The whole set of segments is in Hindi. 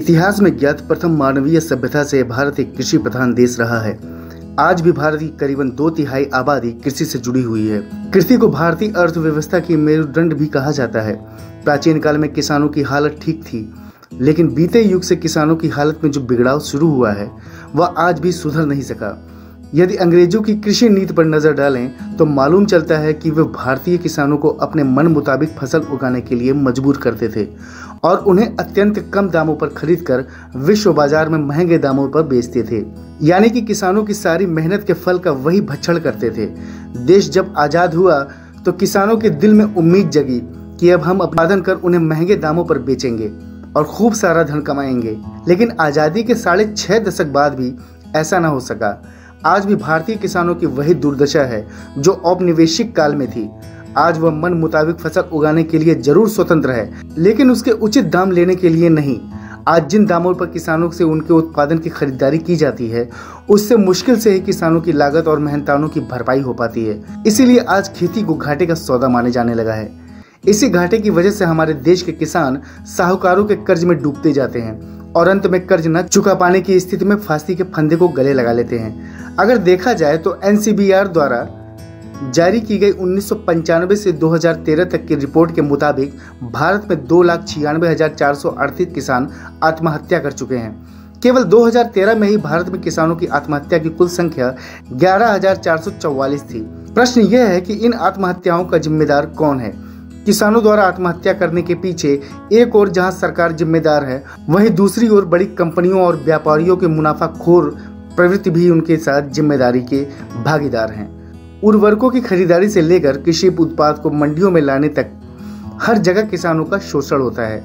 इतिहास में ज्ञात प्रथम मानवीय सभ्यता से भारत एक कृषि प्रधान देश रहा है। आज भी भारत की करीबन 2/3 आबादी कृषि से जुड़ी हुई है। कृषि को भारतीय अर्थव्यवस्था की मेरुदंड भी कहा जाता है। प्राचीन काल में किसानों की हालत ठीक थी, लेकिन बीते युग से किसानों की हालत में जो बिगड़ाव शुरू हुआ है वह आज भी सुधर नहीं सका। यदि अंग्रेजों की कृषि नीति पर नजर डालें तो मालूम चलता है कि वे भारतीय किसानों को अपने मन मुताबिक फसल उगाने के लिए मजबूर करते थे और उन्हें अत्यंत कम दामों पर खरीदकर विश्व बाजार में महंगे दामों पर बेचते थे। यानी कि किसानों की सारी मेहनत के फल का वही भक्षण करते थे। देश जब आजाद हुआ तो किसानों के दिल में उम्मीद जगी कि अब हम उत्पादन कर उन्हें महंगे दामों पर बेचेंगे और खूब सारा धन कमाएंगे। लेकिन आजादी के 6.5 दशक बाद भी ऐसा न हो सका। आज भी भारतीय किसानों की वही दुर्दशा है जो औपनिवेशिक काल में थी। आज वह मन मुताबिक फसल उगाने के लिए जरूर स्वतंत्र है, लेकिन उसके उचित दाम लेने के लिए नहीं। आज जिन दामों पर किसानों से उनके उत्पादन की खरीदारी की जाती है, उससे मुश्किल से ही किसानों की लागत और मेहनतानों की भरपाई हो पाती है। इसीलिए आज खेती को घाटे का सौदा माने जाने लगा है। इसी घाटे की वजह से हमारे देश के किसान साहूकारों के कर्ज में डूबते जाते हैं और अंत में कर्ज न चुका पाने की स्थिति में फांसी के फंदे को गले लगा लेते हैं। अगर देखा जाए तो NCBR द्वारा जारी की गई 1995 से 2013 तक की रिपोर्ट के मुताबिक भारत में 2,96,438 किसान आत्महत्या कर चुके हैं। केवल 2013 में ही भारत में किसानों की आत्महत्या की कुल संख्या 11,444 थी। प्रश्न यह है कि इन आत्महत्याओं का जिम्मेदार कौन है? किसानों द्वारा आत्महत्या करने के पीछे एक ओर जहां सरकार जिम्मेदार है, वहीं दूसरी ओर बड़ी कंपनियों और व्यापारियों के मुनाफाखोर प्रवृत्ति भी उनके साथ जिम्मेदारी के भागीदार हैं। उर्वरकों की खरीदारी से लेकर कृषि उत्पाद को मंडियों में लाने तक हर जगह किसानों का शोषण होता है।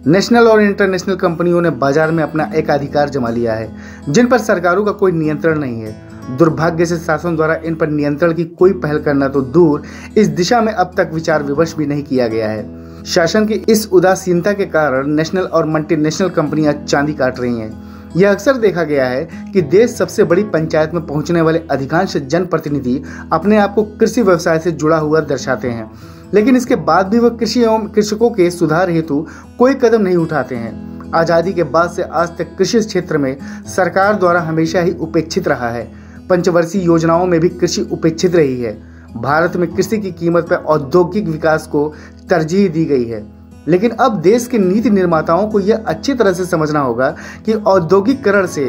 नेशनल और इंटरनेशनल कंपनियों ने बाजार में अपना एकाधिकार जमा लिया है, जिन पर सरकारों का कोई नियंत्रण नहीं है। दुर्भाग्य से शासन द्वारा इन पर नियंत्रण की कोई पहल करना तो दूर, इस दिशा में अब तक विचार विमर्श भी नहीं किया गया है। शासन की इस उदासीनता के कारण नेशनल और मल्टीनेशनल कंपनियां चांदी काट रही हैं। यह अक्सर देखा गया है कि देश सबसे बड़ी पंचायत में पहुंचने वाले अधिकांश जनप्रतिनिधि अपने आप को कृषि व्यवसाय से जुड़ा हुआ दर्शाते हैं, लेकिन इसके बाद भी वह कृषि एवं कृषकों के सुधार हेतु कोई कदम नहीं उठाते हैं। आजादी के बाद से आज तक कृषि क्षेत्र में सरकार द्वारा हमेशा ही उपेक्षित रहा है। पंचवर्षीय योजनाओं में भी कृषि उपेक्षित रही है। भारत में कृषि की कीमत पर औद्योगिक विकास को तरजीह दी गई है, लेकिन अब देश के नीति निर्माताओं को यह अच्छी तरह से समझना होगा कि औद्योगिकरण से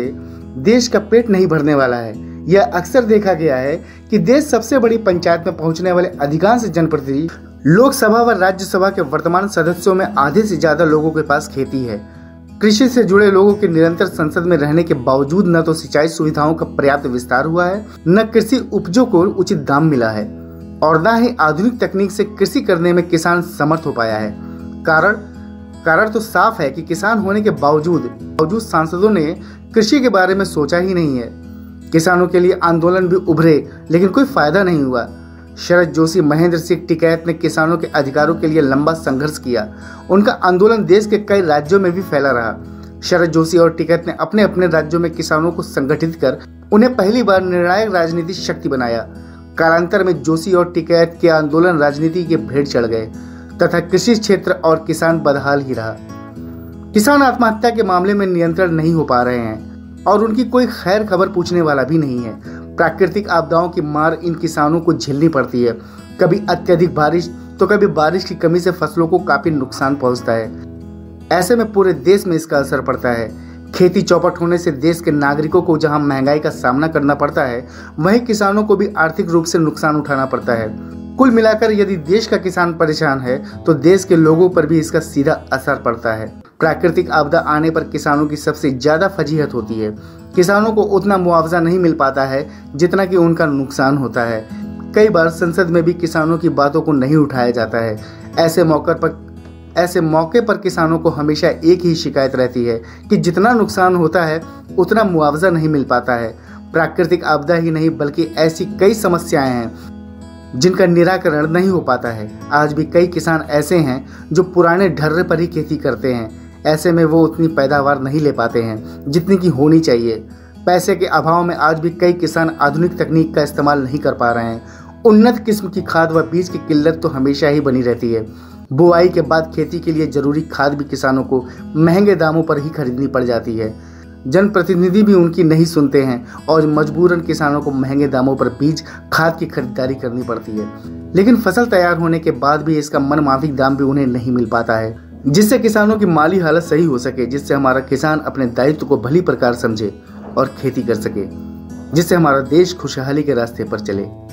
देश का पेट नहीं भरने वाला है। यह अक्सर देखा गया है कि देश सबसे बड़ी पंचायत में पहुंचने वाले अधिकांश जनप्रतिनिधि लोकसभा व राज्यसभा के वर्तमान सदस्यों में आधे से ज्यादा लोगों के पास खेती है। कृषि से जुड़े लोगों के निरंतर संसद में रहने के बावजूद न तो सिंचाई सुविधाओं का पर्याप्त विस्तार हुआ है, न कृषि उपजों को उचित दाम मिला है और न ही आधुनिक तकनीक से कृषि करने में किसान समर्थ हो पाया है। कारण तो साफ है कि किसान होने के बावजूद सांसदों ने कृषि के बारे में सोचा ही नहीं है। किसानों के लिए आंदोलन भी उभरे, लेकिन कोई फायदा नहीं हुआ। शरद जोशी, महेंद्र सिंह टिकैत ने किसानों के अधिकारों के लिए लंबा संघर्ष किया। उनका आंदोलन देश के कई राज्यों में भी फैला रहा। शरद जोशी और टिकैत ने अपने अपने राज्यों में किसानों को संगठित कर उन्हें पहली बार निर्णायक राजनीतिक शक्ति बनाया। कालांतर में जोशी और टिकैत के आंदोलन राजनीति के भेंट चढ़ गए तथा कृषि क्षेत्र और किसान बदहाल ही रहा। किसान आत्महत्या के मामले में नियंत्रण नहीं हो पा रहे हैं और उनकी कोई खैर खबर पूछने वाला भी नहीं है। प्राकृतिक आपदाओं की मार इन किसानों को झेलनी पड़ती है। कभी अत्यधिक बारिश तो कभी बारिश की कमी से फसलों को काफी नुकसान पहुंचता है। ऐसे में पूरे देश में इसका असर पड़ता है। खेती चौपट होने से देश के नागरिकों को जहां महंगाई का सामना करना पड़ता है, वहीं किसानों को भी आर्थिक रूप से नुकसान उठाना पड़ता है। कुल मिलाकर यदि देश का किसान परेशान है तो देश के लोगों पर भी इसका सीधा असर पड़ता है। प्राकृतिक आपदा आने पर किसानों की सबसे ज्यादा फजीहत होती है। किसानों को उतना मुआवजा नहीं मिल पाता है जितना कि उनका नुकसान होता है। कई बार संसद में भी किसानों की बातों को नहीं उठाया जाता है। ऐसे मौके पर किसानों को हमेशा एक ही शिकायत रहती है कि जितना नुकसान होता है उतना मुआवजा नहीं मिल पाता है। प्राकृतिक आपदा ही नहीं बल्कि ऐसी कई समस्याएं हैं जिनका निराकरण नहीं हो पाता है। आज भी कई किसान ऐसे हैं जो पुराने ढर्रे पर ही खेती करते हैं। ऐसे में वो उतनी पैदावार नहीं ले पाते हैं जितनी की होनी चाहिए। पैसे के अभाव में आज भी कई किसान आधुनिक तकनीक का इस्तेमाल नहीं कर पा रहे हैं। उन्नत किस्म की खाद व बीज की किल्लत तो हमेशा ही बनी रहती है। बुआई के बाद खेती के लिए जरूरी खाद भी किसानों को महंगे दामों पर ही खरीदनी पड़ जाती है। जनप्रतिनिधि भी उनकी नहीं सुनते हैं और मजबूरन किसानों को महंगे दामों पर बीज खाद की खरीदारी करनी पड़ती है। लेकिन फसल तैयार होने के बाद भी इसका मनमाफिक दाम भी उन्हें नहीं मिल पाता है, जिससे किसानों की माली हालत सही हो सके, जिससे हमारा किसान अपने दायित्व को भली प्रकार समझे और खेती कर सके, जिससे हमारा देश खुशहाली के रास्ते पर चले।